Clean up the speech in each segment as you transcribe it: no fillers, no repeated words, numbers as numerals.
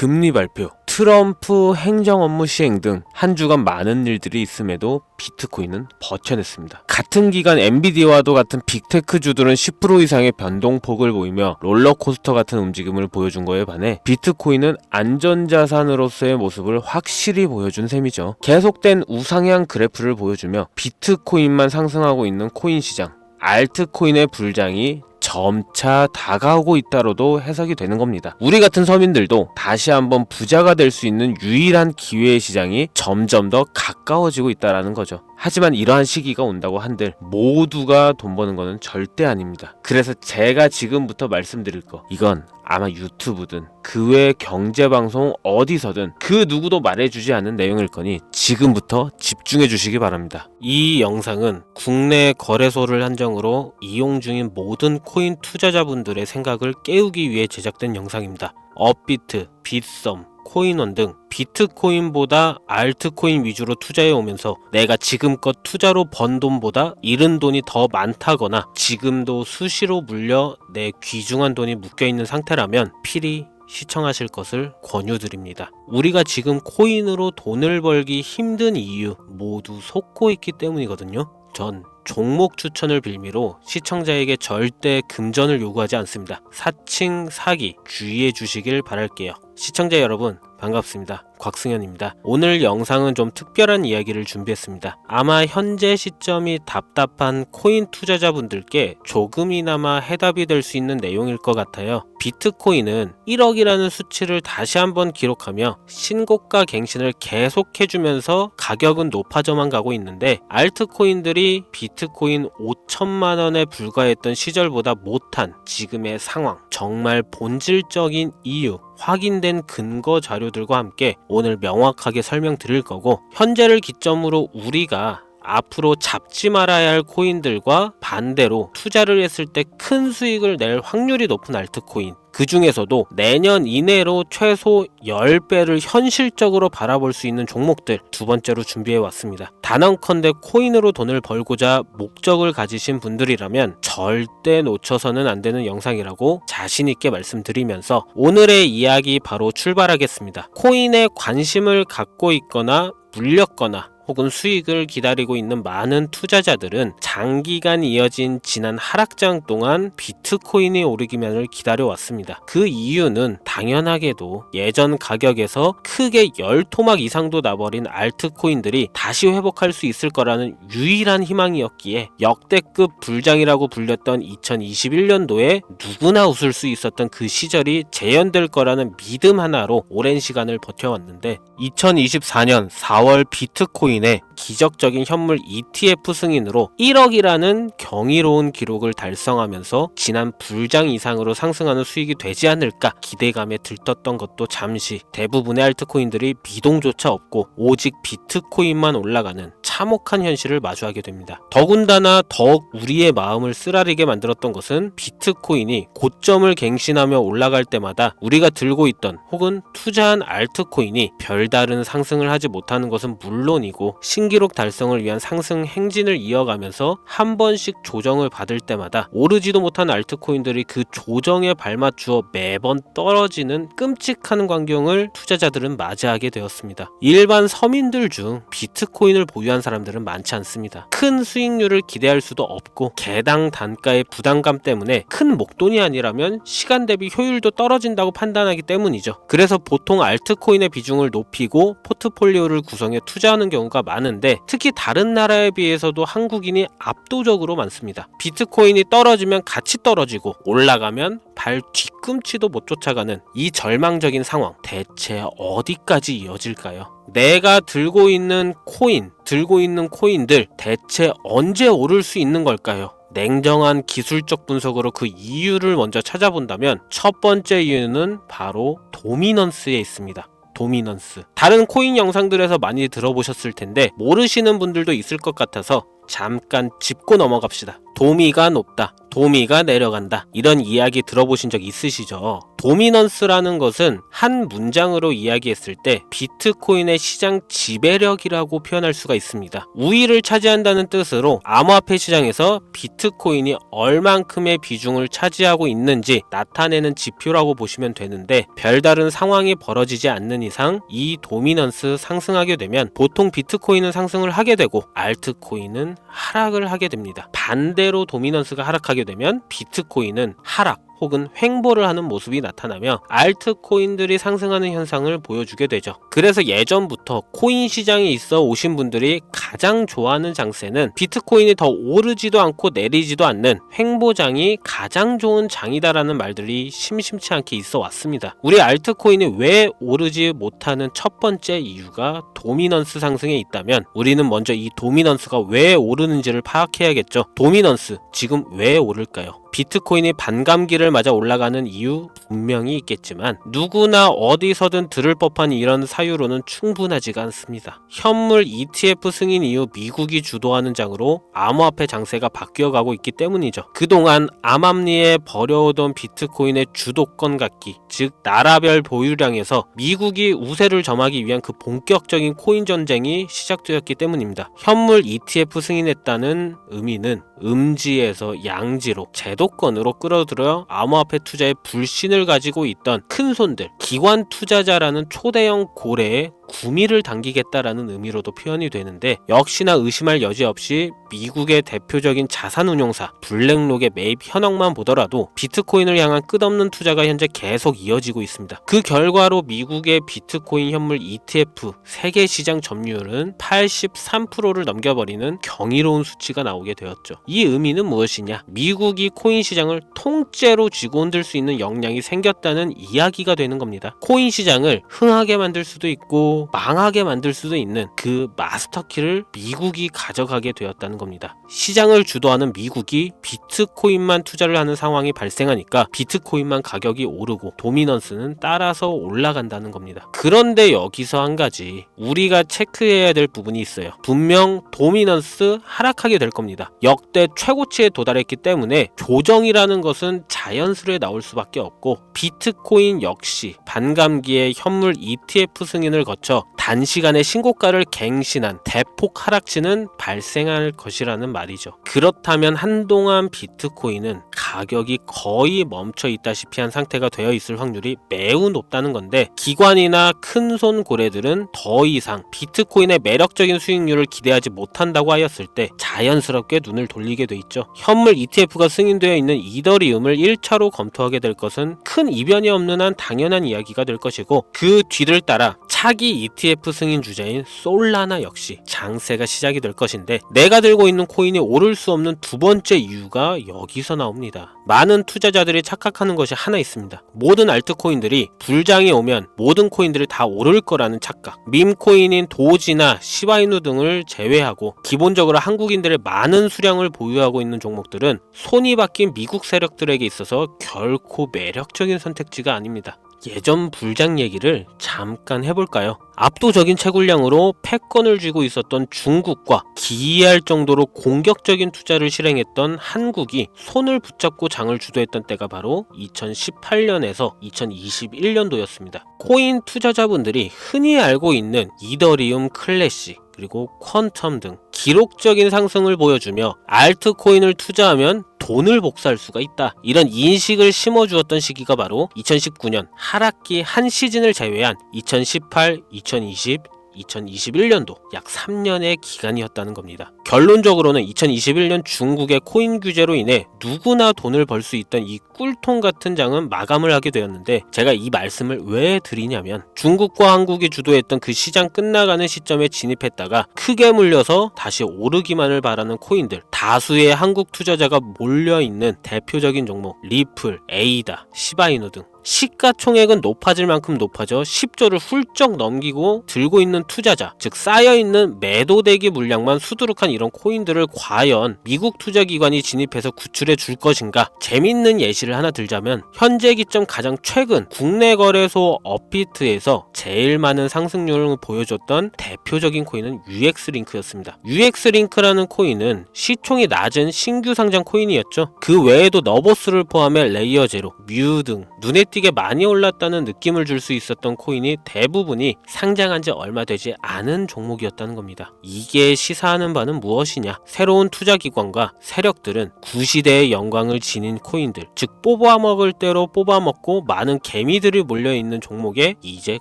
금리 발표, 트럼프 행정 업무 시행 등 한 주간 많은 일들이 있음에도 비트코인은 버텨냈습니다. 같은 기간 엔비디아와도 같은 빅테크주들은 10% 이상의 변동폭을 보이며 롤러코스터 같은 움직임을 보여준 거에 반해 비트코인은 안전자산으로서의 모습을 확실히 보여준 셈이죠. 계속된 우상향 그래프를 보여주며 비트코인만 상승하고 있는 코인 시장, 알트코인의 불장이 점차 다가오고 있다로도 해석이 되는 겁니다. 우리 같은 서민들도 다시 한번 부자가 될 수 있는 유일한 기회의 시장이 점점 더 가까워지고 있다라는 거죠. 하지만 이러한 시기가 온다고 한들 모두가 돈 버는 거는 절대 아닙니다. 그래서 제가 지금부터 말씀드릴 거, 이건 아마 유튜브든 그 외 경제방송 어디서든 그 누구도 말해주지 않은 내용일 거니 지금부터 집중해 주시기 바랍니다. 이 영상은 국내 거래소를 한정으로 이용 중인 모든 코인 투자자분들의 생각을 깨우기 위해 제작된 영상입니다. 업비트, 빗썸, 코인원 등 비트코인보다 알트코인 위주로 투자해 오면서 내가 지금껏 투자로 번 돈보다 잃은 돈이 더 많다거나 지금도 수시로 물려 내 귀중한 돈이 묶여있는 상태라면 필히 시청하실 것을 권유드립니다. 우리가 지금 코인으로 돈을 벌기 힘든 이유 모두 속고 있기 때문이거든요. 전 종목 추천을 빌미로 시청자에게 절대 금전을 요구하지 않습니다. 사칭, 사기 주의해 주시길 바랄게요. 시청자 여러분 반갑습니다. 곽승현입니다. 오늘 영상은 좀 특별한 이야기를 준비했습니다. 아마 현재 시점이 답답한 코인 투자자분들께 조금이나마 해답이 될 수 있는 내용일 것 같아요. 비트코인은 1억이라는 수치를 다시 한번 기록하며 신고가 갱신을 계속해주면서 가격은 높아져만 가고 있는데 알트코인들이 비트코인 5천만 원에 불과했던 시절보다 못한 지금의 상황, 정말 본질적인 이유, 확인된 근거 자료들과 함께 오늘 명확하게 설명드릴 거고, 현재를 기점으로 우리가 앞으로 잡지 말아야 할 코인들과 반대로 투자를 했을 때 큰 수익을 낼 확률이 높은 알트코인, 그 중에서도 내년 이내로 최소 10배를 현실적으로 바라볼 수 있는 종목들 두 번째로 준비해 왔습니다. 단언컨대 코인으로 돈을 벌고자 목적을 가지신 분들이라면 절대 놓쳐서는 안 되는 영상이라고 자신 있게 말씀드리면서 오늘의 이야기 바로 출발하겠습니다. 코인에 관심을 갖고 있거나 물렸거나 혹은 수익을 기다리고 있는 많은 투자자들은 장기간 이어진 지난 하락장 동안 비트코인이 오르기만을 기다려왔습니다. 그 이유는 당연하게도 예전 가격에서 크게 10토막 이상도 나버린 알트코인들이 다시 회복할 수 있을 거라는 유일한 희망이었기에 역대급 불장이라고 불렸던 2021년도에 누구나 웃을 수 있었던 그 시절이 재현될 거라는 믿음 하나로 오랜 시간을 버텨왔는데 2024년 4월 비트코인의 기적적인 현물 ETF 승인으로 1억이라는 경이로운 기록을 달성하면서 지난 불장 이상으로 상승하는 수익이 되지 않을까 기대감에 들떴던 것도 잠시 대부분의 알트코인들이 미동조차 없고 오직 비트코인만 올라가는 참혹한 현실을 마주하게 됩니다. 더군다나 더욱 우리의 마음을 쓰라리게 만들었던 것은 비트코인이 고점을 갱신하며 올라갈 때마다 우리가 들고 있던 혹은 투자한 알트코인이 별다른 상승을 하지 못하는 것은 물론이고 신기록 달성을 위한 상승 행진을 이어가면서 한 번씩 조정을 받을 때마다 오르지도 못한 알트코인들이 그 조정에 발맞추어 매번 떨어지는 끔찍한 광경을 투자자들은 맞이하게 되었습니다. 일반 서민들 중 비트코인을 보유한 사람들은 많지 않습니다. 큰 수익률을 기대할 수도 없고 개당 단가의 부담감 때문에 큰 목돈이 아니라면 시간 대비 효율도 떨어진다고 판단하기 때문이죠. 그래서 보통 알트코인의 비중을 높이고 포트폴리오를 구성해 투자하는 경우가 많은데 특히 다른 나라에 비해서도 한국인이 압도적으로 많습니다. 비트코인이 떨어지면 같이 떨어지고 올라가면 발 뒤꿈치도 못 쫓아가는 이 절망적인 상황, 대체 어디까지 이어질까요? 내가 들고 있는 코인들 대체 언제 오를 수 있는 걸까요? 냉정한 기술적 분석으로 그 이유를 먼저 찾아본다면 첫 번째 이유는 바로 도미넌스에 있습니다. 도미넌스. 다른 코인 영상들에서 많이 들어보셨을 텐데 모르시는 분들도 있을 것 같아서 잠깐 짚고 넘어갑시다. 도미가 높다, 도미가 내려간다, 이런 이야기 들어보신 적 있으시죠? 도미넌스라는 것은 한 문장으로 이야기했을 때 비트코인의 시장 지배력이라고 표현할 수가 있습니다. 우위를 차지한다는 뜻으로 암호화폐 시장에서 비트코인이 얼만큼의 비중을 차지하고 있는지 나타내는 지표라고 보시면 되는데, 별다른 상황이 벌어지지 않는 이상 이 도미넌스 상승하게 되면 보통 비트코인은 상승을 하게 되고 알트코인은 하락을 하게 됩니다. 반대로 도미넌스가 하락하게 되면 비트코인은 하락 혹은 횡보를 하는 모습이 나타나며 알트코인들이 상승하는 현상을 보여주게 되죠. 그래서 예전부터 코인 시장에 있어 오신 분들이 가장 좋아하는 장세는 비트코인이 더 오르지도 않고 내리지도 않는 횡보장이 가장 좋은 장이다라는 말들이 심심치 않게 있어 왔습니다. 우리 알트코인이 왜 오르지 못하는 첫 번째 이유가 도미넌스 상승에 있다면, 우리는 먼저 이 도미넌스가 왜 오르는지를 파악해야겠죠. 도미넌스, 지금 왜 오를까요? 비트코인이 반감기를 맞아 올라가는 이유 분명히 있겠지만 누구나 어디서든 들을 법한 이런 사유로는 충분하지가 않습니다. 현물 ETF 승인 이후 미국이 주도하는 장으로 암호화폐 장세가 바뀌어가고 있기 때문이죠. 그동안 암암리에 버려오던 비트코인의 주도권 갖기, 즉 나라별 보유량에서 미국이 우세를 점하기 위한 그 본격적인 코인 전쟁이 시작되었기 때문입니다. 현물 ETF 승인했다는 의미는 음지에서 양지로 제도권으로 끌어들여 암호화폐 투자에 불신을 가지고 있던 큰 손들, 기관 투자자라는 초대형 고래에 구미를 당기겠다라는 의미로도 표현이 되는데, 역시나 의심할 여지 없이 미국의 대표적인 자산운용사 블랙록의 매입 현황만 보더라도 비트코인을 향한 끝없는 투자가 현재 계속 이어지고 있습니다. 그 결과로 미국의 비트코인 현물 ETF 세계 시장 점유율은 83%를 넘겨버리는 경이로운 수치가 나오게 되었죠. 이 의미는 무엇이냐? 미국이 코인 시장을 통째로 쥐고 흔들 수 있는 역량이 생겼다는 이야기가 되는 겁니다. 코인 시장을 흥하게 만들 수도 있고 망하게 만들 수도 있는 그 마스터키를 미국이 가져가게 되었다는 겁니다. 시장을 주도하는 미국이 비트코인만 투자를 하는 상황이 발생하니까 비트코인만 가격이 오르고 도미넌스는 따라서 올라간다는 겁니다. 그런데 여기서 한 가지 우리가 체크해야 될 부분이 있어요. 분명 도미넌스 하락하게 될 겁니다. 역대 최고치에 도달했기 때문에 조정이라는 것은 자연스레 나올 수밖에 없고, 비트코인 역시 반감기에 현물 ETF 승인을 거쳐 단시간에 신고가를 갱신한 대폭 하락치는 발생할 것이라는 말이죠. 그렇다면 한동안 비트코인은 가격이 거의 멈춰 있다시피 한 상태가 되어 있을 확률이 매우 높다는 건데, 기관이나 큰손 고래들은 더 이상 비트코인의 매력적인 수익률을 기대하지 못한다고 하였을 때 자연스럽게 눈을 돌리게 돼 있죠. 현물 ETF가 승인되어 있는 이더리움을 1차로 검토하게 될 것은 큰 이변이 없는 한 당연한 이야기가 될 것이고, 그 뒤를 따라 차기 ETF 승인 주자인 솔라나 역시 장세가 시작이 될 것인데, 내가 들고 있는 코인이 오를 수 없는 두 번째 이유가 여기서 나옵니다. 많은 투자자들이 착각하는 것이 하나 있습니다. 모든 알트코인들이 불장이 오면 모든 코인들이 다 오를 거라는 착각. 밈코인인 도지나 시바이누 등을 제외하고 기본적으로 한국인들의 많은 수량을 보유하고 있는 종목들은 손이 바뀐 미국 세력들에게 있어서 결코 매력적인 선택지가 아닙니다. 예전 불장 얘기를 잠깐 해볼까요? 압도적인 채굴량으로 패권을 쥐고 있었던 중국과 기이할 정도로 공격적인 투자를 실행했던 한국이 손을 붙잡고 장을 주도했던 때가 바로 2018년에서 2021년도였습니다. 코인 투자자분들이 흔히 알고 있는 이더리움 클래식, 그리고 퀀텀 등 기록적인 상승을 보여주며 알트코인을 투자하면 돈을 복사할 수가 있다, 이런 인식을 심어주었던 시기가 바로 2019년 하락기 한 시즌을 제외한 2018, 2020, 2021년도 약 3년의 기간이었다는 겁니다. 결론적으로는 2021년 중국의 코인 규제로 인해 누구나 돈을 벌 수 있던 이 꿀통 같은 장은 마감을 하게 되었는데, 제가 이 말씀을 왜 드리냐면, 중국과 한국이 주도했던 그 시장 끝나가는 시점에 진입했다가 크게 물려서 다시 오르기만을 바라는 코인들, 다수의 한국 투자자가 몰려있는 대표적인 종목 리플, 에이다, 시바이누 등 시가총액은 높아질 만큼 높아져 10조를 훌쩍 넘기고 들고 있는 투자자, 즉 쌓여있는 매도대기 물량만 수두룩한 이런 코인들을 과연 미국 투자기관이 진입해서 구출해 줄 것인가? 재밌는 예시를 하나 들자면, 현재 기점 가장 최근 국내 거래소 업비트에서 제일 많은 상승률을 보여줬던 대표적인 코인은 UX링크였습니다. UX링크라는 코인은 시총이 낮은 신규 상장 코인이었죠. 그 외에도 너버스를 포함해 레이어제로, 뮤 등 눈에 눈에 띄게 많이 올랐다는 느낌을 줄 수 있었던 코인이 대부분이 상장한 지 얼마 되지 않은 종목이었다는 겁니다. 이게 시사하는 바는 무엇이냐? 새로운 투자기관과 세력들은 구시대의 영광을 지닌 코인들, 즉 뽑아먹을 대로 뽑아먹고 많은 개미들이 몰려있는 종목에 이제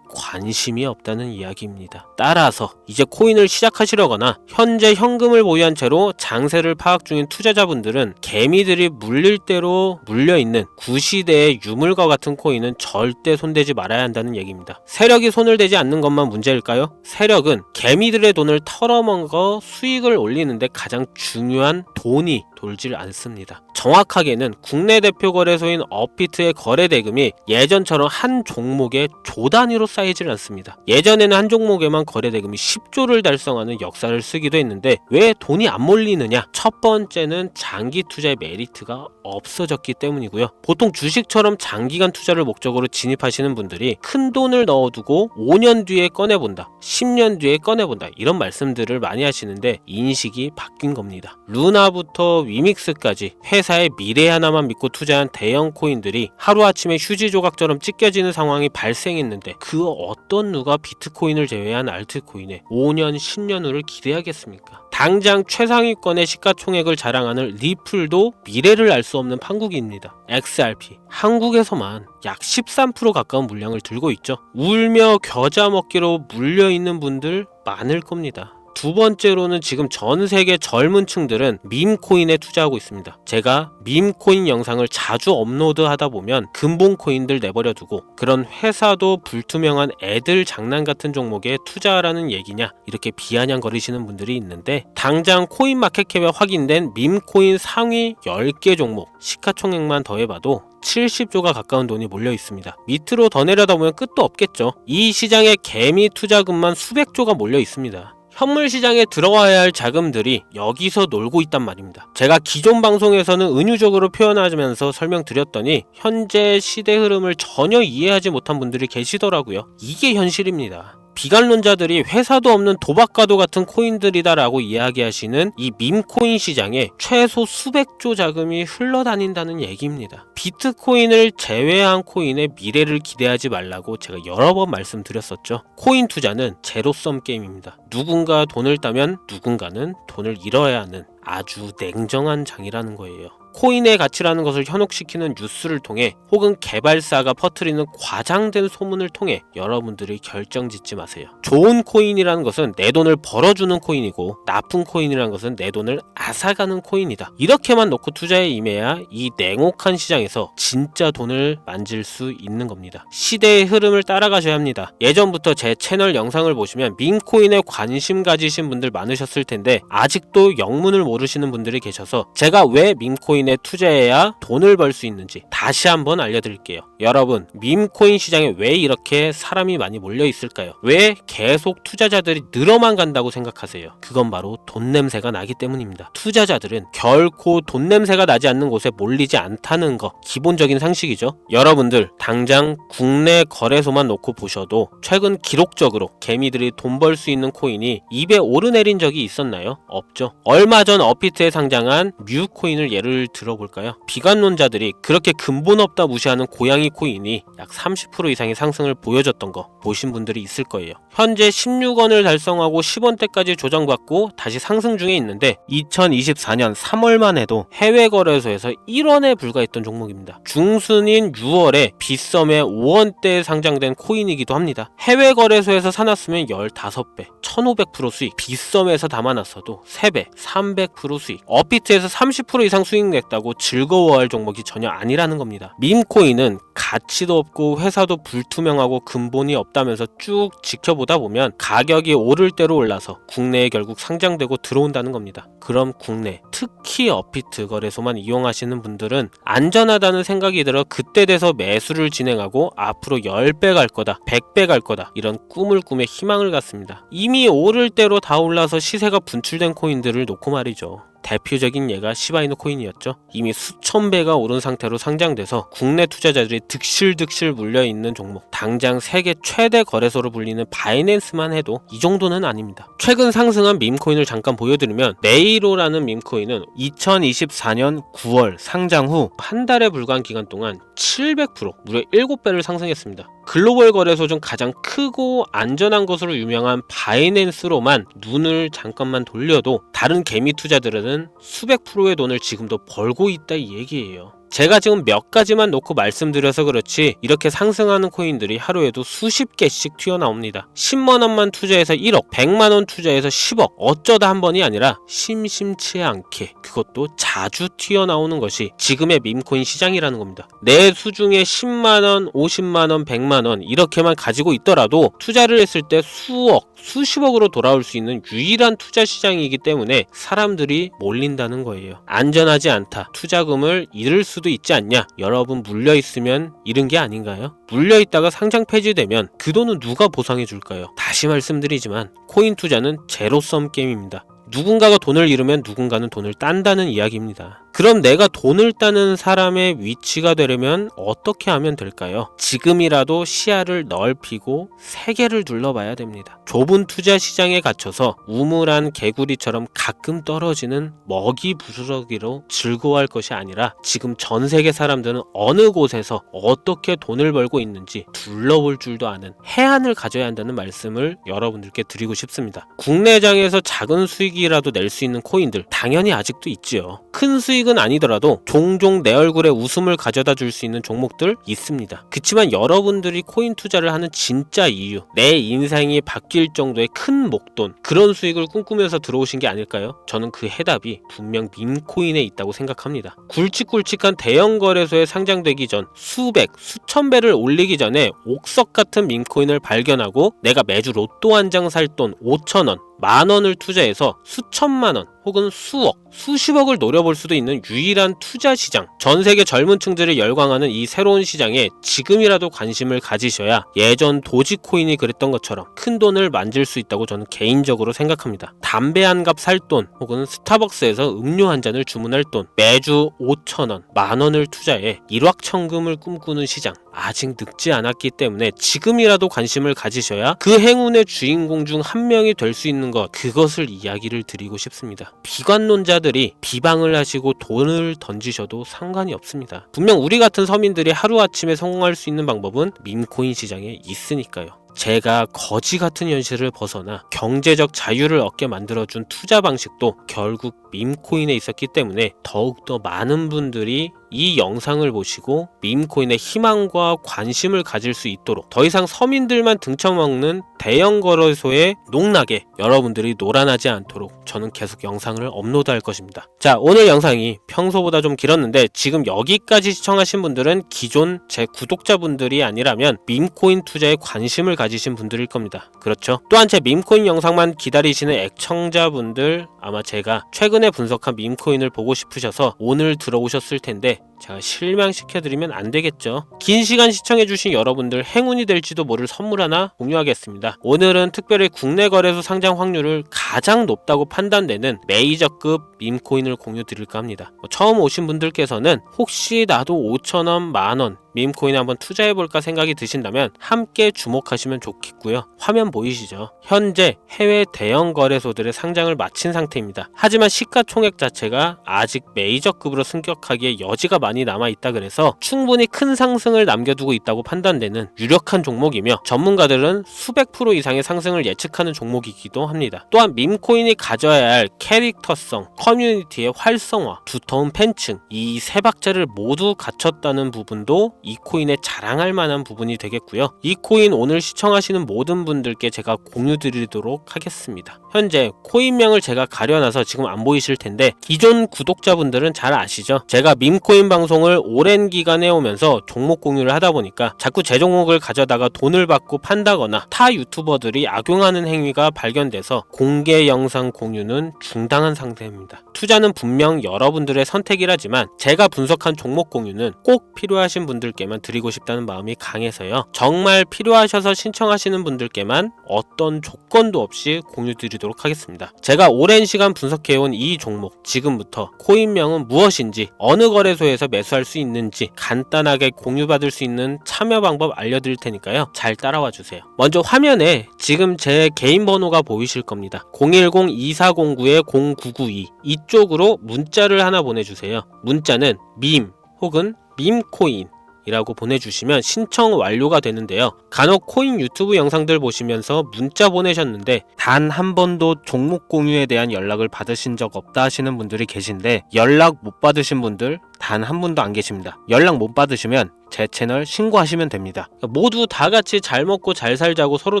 관심이 없다는 이야기입니다. 따라서 이제 코인을 시작하시려거나 현재 현금을 보유한 채로 장세를 파악 중인 투자자분들은 개미들이 물릴 대로 물려있는 구시대의 유물과 같은 코인은 절대 손대지 말아야 한다는 얘기입니다. 세력이 손을 대지 않는 것만 문제일까요? 세력은 개미들의 돈을 털어먹어 수익을 올리는데 가장 중요한 돈이 돌질 않습니다. 정확하게는 국내 대표 거래소인 업비트의 거래 대금이 예전처럼 한 종목에 조 단위로 쌓이질 않습니다. 예전에는 한 종목에만 거래 대금이 10조를 달성하는 역사를 쓰기도 했는데 왜 돈이 안 몰리느냐? 첫 번째는 장기 투자의 메리트가 없어졌기 때문이고요. 보통 주식처럼 장기간 투자를 목적으로 진입하시는 분들이 큰 돈을 넣어두고 5년 뒤에 꺼내본다, 10년 뒤에 꺼내본다 이런 말씀들을 많이 하시는데 인식이 바뀐 겁니다. 루나부터 위믹스까지 회사의 미래 하나만 믿고 투자한 대형 코인들이 하루아침에 휴지 조각처럼 찢겨지는 상황이 발생했는데 그 어떤 누가 비트코인을 제외한 알트코인에 5년, 10년 후를 기대하겠습니까? 당장 최상위권의 시가총액을 자랑하는 리플도 미래를 알 수 없는 판국입니다. XRP 한국에서만 약 13% 가까운 물량을 들고 있죠. 울며 겨자 먹기로 물려있는 분들 많을 겁니다. 두 번째로는 지금 전 세계 젊은 층들은 밈코인에 투자하고 있습니다. 제가 밈코인 영상을 자주 업로드하다 보면 근본코인들 내버려 두고 그런 회사도 불투명한 애들 장난 같은 종목에 투자하라는 얘기냐 이렇게 비아냥거리시는 분들이 있는데 당장 코인마켓캡에 확인된 밈코인 상위 10개 종목 시가총액만 더해봐도 70조가 가까운 돈이 몰려 있습니다. 밑으로 더 내려다보면 끝도 없겠죠. 이 시장에 개미 투자금만 수백조가 몰려 있습니다. 현물 시장에 들어와야 할 자금들이 여기서 놀고 있단 말입니다. 제가 기존 방송에서는 은유적으로 표현하면서 설명드렸더니 현재 시대 흐름을 전혀 이해하지 못한 분들이 계시더라고요. 이게 현실입니다. 비관론자들이 회사도 없는 도박과도 같은 코인들이다라고 이야기하시는 이 밈코인 시장에 최소 수백조 자금이 흘러다닌다는 얘기입니다. 비트코인을 제외한 코인의 미래를 기대하지 말라고 제가 여러 번 말씀드렸었죠. 코인 투자는 제로섬 게임입니다. 누군가 돈을 따면 누군가는 돈을 잃어야 하는 아주 냉정한 장이라는 거예요. 코인의 가치라는 것을 현혹시키는 뉴스를 통해 혹은 개발사가 퍼뜨리는 과장된 소문을 통해 여러분들이 결정짓지 마세요. 좋은 코인이라는 것은 내 돈을 벌어주는 코인이고 나쁜 코인이라는 것은 내 돈을 앗아가는 코인이다. 이렇게만 놓고 투자에 임해야 이 냉혹한 시장에서 진짜 돈을 만질 수 있는 겁니다. 시대의 흐름을 따라가셔야 합니다. 예전부터 제 채널 영상을 보시면 밈코인에 관심 가지신 분들 많으셨을 텐데 아직도 영문을 모르시는 분들이 계셔서 제가 왜 밈코인 투자해야 돈을 벌 수 있는지 다시 한번 알려드릴게요. 여러분, 밈코인 시장에 왜 이렇게 사람이 많이 몰려 있을까요? 왜 계속 투자자들이 늘어만 간다고 생각하세요? 그건 바로 돈 냄새가 나기 때문입니다. 투자자들은 결코 돈 냄새가 나지 않는 곳에 몰리지 않다는 거 기본적인 상식이죠. 여러분들 당장 국내 거래소만 놓고 보셔도 최근 기록적으로 개미들이 돈 벌 수 있는 코인이 입에 오르내린 적이 있었나요? 없죠. 얼마 전 업비트에 상장한 뮤코인을 예를 들어볼까요? 비관론자들이 그렇게 근본 없다 무시하는 고양이 코인이 약 30% 이상의 상승을 보여줬던 거 보신 분들이 있을 거예요. 현재 16원을 달성하고 10원대까지 조정받고 다시 상승 중에 있는데 2024년 3월만 해도 해외 거래소에서 1원에 불과했던 종목입니다. 중순인 6월에 빗썸에 5원대에 상장된 코인이기도 합니다. 해외 거래소에서 사놨으면 15배, 1500% 수익, 빗썸에서 담아놨어도 3배, 300% 수익, 업비트에서 30% 이상 수익 냈다고 즐거워할 종목이 전혀 아니라는 겁니다. 밈코인은 가치도 없고 회사도 불투명하고 근본이 없다면서 쭉 지켜보다 보면 가격이 오를 대로 올라서 국내에 결국 상장되고 들어온다는 겁니다. 그럼 국내, 특히 업비트 거래소만 이용하시는 분들은 안전하다는 생각이 들어 그때 돼서 매수를 진행하고 앞으로 10배 갈 거다, 100배 갈 거다 이런 꿈을 꾸며 희망을 갖습니다. 이미 오를 대로 다 올라서 시세가 분출된 코인들을 놓고 말이죠. 대표적인 예가 시바이누 코인이었죠. 이미 수천 배가 오른 상태로 상장돼서 국내 투자자들이 득실득실 물려있는 종목, 당장 세계 최대 거래소로 불리는 바이낸스만 해도 이 정도는 아닙니다. 최근 상승한 밈코인을 잠깐 보여드리면 네이로라는 밈코인은 2024년 9월 상장 후 한 달에 불과한 기간 동안 700% 무려 7배를 상승했습니다. 글로벌 거래소 중 가장 크고 안전한 것으로 유명한 바이낸스로만 눈을 잠깐만 돌려도 다른 개미 투자들은 수백 프로의 돈을 지금도 벌고 있다 이 얘기예요. 제가 지금 몇 가지만 놓고 말씀드려서 그렇지 이렇게 상승하는 코인들이 하루에도 수십 개씩 튀어나옵니다. 10만원만 투자해서 1억, 100만원 투자해서 10억, 어쩌다 한 번이 아니라 심심치 않게, 그것도 자주 튀어나오는 것이 지금의 밈코인 시장이라는 겁니다. 내 수중에 10만원, 50만원, 100만원 이렇게만 가지고 있더라도 투자를 했을 때 수억, 수십억으로 돌아올 수 있는 유일한 투자 시장이기 때문에 사람들이 몰린다는 거예요. 안전하지 않다, 투자금을 잃을 수도 있지 않냐, 여러분 물려있으면 잃은 게 아닌가요? 물려있다가 상장 폐지되면 그 돈은 누가 보상해 줄까요? 다시 말씀드리지만 코인 투자는 제로섬 게임입니다. 누군가가 돈을 잃으면 누군가는 돈을 딴다는 이야기입니다. 그럼 내가 돈을 따는 사람의 위치가 되려면 어떻게 하면 될까요? 지금이라도 시야를 넓히고 세계를 둘러봐야 됩니다. 좁은 투자 시장에 갇혀서 우물안 개구리처럼 가끔 떨어지는 먹이 부스러기로 즐거워할 것이 아니라 지금 전 세계 사람들은 어느 곳에서 어떻게 돈을 벌고 있는지 둘러볼 줄도 아는 해안을 가져야 한다는 말씀을 여러분들께 드리고 싶습니다. 국내장에서 작은 수익이라도 낼 수 있는 코인들 당연히 아직도 있지요. 큰 수익은 아니더라도 종종 내 얼굴에 웃음을 가져다 줄 수 있는 종목들 있습니다. 그치만 여러분들이 코인 투자를 하는 진짜 이유, 내 인생이 바뀔 정도의 큰 목돈, 그런 수익을 꿈꾸면서 들어오신 게 아닐까요? 저는 그 해답이 분명 밈코인에 있다고 생각합니다. 굵직굵직한 대형 거래소에 상장되기 전 수백, 수천 배를 올리기 전에 옥석 같은 밈코인을 발견하고 내가 매주 로또 한 장 살 돈 5,000원, 만원을 투자해서 수천만원 혹은 수억, 수십억을 노려볼 수도 있는 유일한 투자 시장, 전 세계 젊은 층들을 열광하는 이 새로운 시장에 지금이라도 관심을 가지셔야 예전 도지코인이 그랬던 것처럼 큰 돈을 만질 수 있다고 저는 개인적으로 생각합니다. 담배 한 갑 살 돈 혹은 스타벅스에서 음료 한 잔을 주문할 돈, 매주 5,000원, 만원을 투자해 일확천금을 꿈꾸는 시장, 아직 늙지 않았기 때문에 지금이라도 관심을 가지셔야 그 행운의 주인공 중 한 명이 될 수 있는 것, 그것을 이야기를 드리고 싶습니다. 비관론자들이 비방을 하시고 돈을 던지셔도 상관이 없습니다. 분명 우리 같은 서민들이 하루아침에 성공할 수 있는 방법은 밈코인 시장에 있으니까요. 제가 거지 같은 현실을 벗어나 경제적 자유를 얻게 만들어준 투자 방식도 결국 밈코인에 있었기 때문에 더욱더 많은 분들이 이 영상을 보시고 밈코인의 희망과 관심을 가질 수 있도록 더 이상 서민들만 등쳐먹는 대형 거래소의 농락에 여러분들이 놀아나지 않도록 저는 계속 영상을 업로드할 것입니다. 자, 오늘 영상이 평소보다 좀 길었는데 지금 여기까지 시청하신 분들은 기존 제 구독자분들이 아니라면 밈코인 투자에 관심을 가지신 분들일 겁니다. 그렇죠? 또한 제 밈코인 영상만 기다리시는 애청자분들, 아마 제가 최근에 분석한 밈코인을 보고 싶으셔서 오늘 들어오셨을 텐데 제가 실망시켜드리면 안 되겠죠. 긴 시간 시청해주신 여러분들 행운이 될지도 모를 선물 하나 공유하겠습니다. 오늘은 특별히 국내 거래소 상장 확률을 가장 높다고 판단되는 메이저급 밈코인을 공유 드릴까 합니다. 처음 오신 분들께서는 혹시 나도 5,000원, 만원 밈코인 한번 투자해볼까 생각이 드신다면 함께 주목하시면 좋겠고요. 화면 보이시죠? 현재 해외 대형 거래소들의 상장을 마친 상태입니다. 하지만 시가총액 자체가 아직 메이저급으로 승격하기에 여지가 많이 남아있다 그래서 충분히 큰 상승을 남겨두고 있다고 판단되는 유력한 종목이며 전문가들은 수백 프로 이상의 상승을 예측하는 종목이기도 합니다. 또한 밈코인이 가져야 할 캐릭터성, 커뮤니티의 활성화, 두터운 팬층, 이 세 박자를 모두 갖췄다는 부분도 이 코인에 자랑할 만한 부분이 되겠고요. 이 코인 오늘 시청하시는 모든 분들께 제가 공유 드리도록 하겠습니다. 현재 코인명을 제가 가려놔서 지금 안 보이실 텐데 기존 구독자분들은 잘 아시죠? 제가 밈코인 방송을 오랜 기간 해오면서 종목 공유를 하다 보니까 자꾸 제 종목을 가져다가 돈을 받고 판다거나 타 유튜버들이 악용하는 행위가 발견돼서 공개 영상 공유는 중단한 상태입니다. 투자는 분명 여러분들의 선택이라지만 제가 분석한 종목 공유는 꼭 필요하신 분들께 분들께만 드리고 싶다는 마음이 강해서요. 정말 필요하셔서 신청하시는 분들께만 어떤 조건도 없이 공유 드리도록 하겠습니다. 제가 오랜 시간 분석해온 이 종목, 지금부터 코인명은 무엇인지, 어느 거래소에서 매수할 수 있는지 간단하게 공유받을 수 있는 참여 방법 알려드릴 테니까요. 잘 따라와 주세요. 먼저 화면에 지금 제 개인 번호가 보이실 겁니다. 010-2409-0992 이쪽으로 문자를 하나 보내주세요. 문자는 밈 혹은 밈코인 이라고 보내주시면 신청 완료가 되는데요. 간혹 코인 유튜브 영상들 보시면서 문자 보내셨는데 단 한 번도 종목 공유에 대한 연락을 받으신 적 없다 하시는 분들이 계신데, 연락 못 받으신 분들 단 한 분도 안 계십니다. 연락 못 받으시면 제 채널 신고하시면 됩니다. 모두 다 같이 잘 먹고 잘 살자고 서로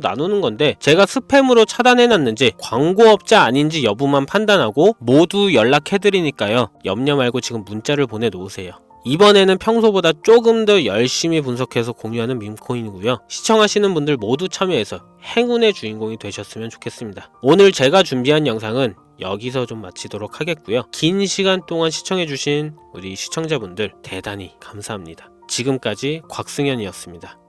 나누는 건데, 제가 스팸으로 차단해놨는지 광고업자 아닌지 여부만 판단하고 모두 연락해드리니까요. 염려 말고 지금 문자를 보내놓으세요. 이번에는 평소보다 조금 더 열심히 분석해서 공유하는 밈코인이고요. 시청하시는 분들 모두 참여해서 행운의 주인공이 되셨으면 좋겠습니다. 오늘 제가 준비한 영상은 여기서 좀 마치도록 하겠고요. 긴 시간 동안 시청해주신 우리 시청자분들 대단히 감사합니다. 지금까지 곽승현이었습니다.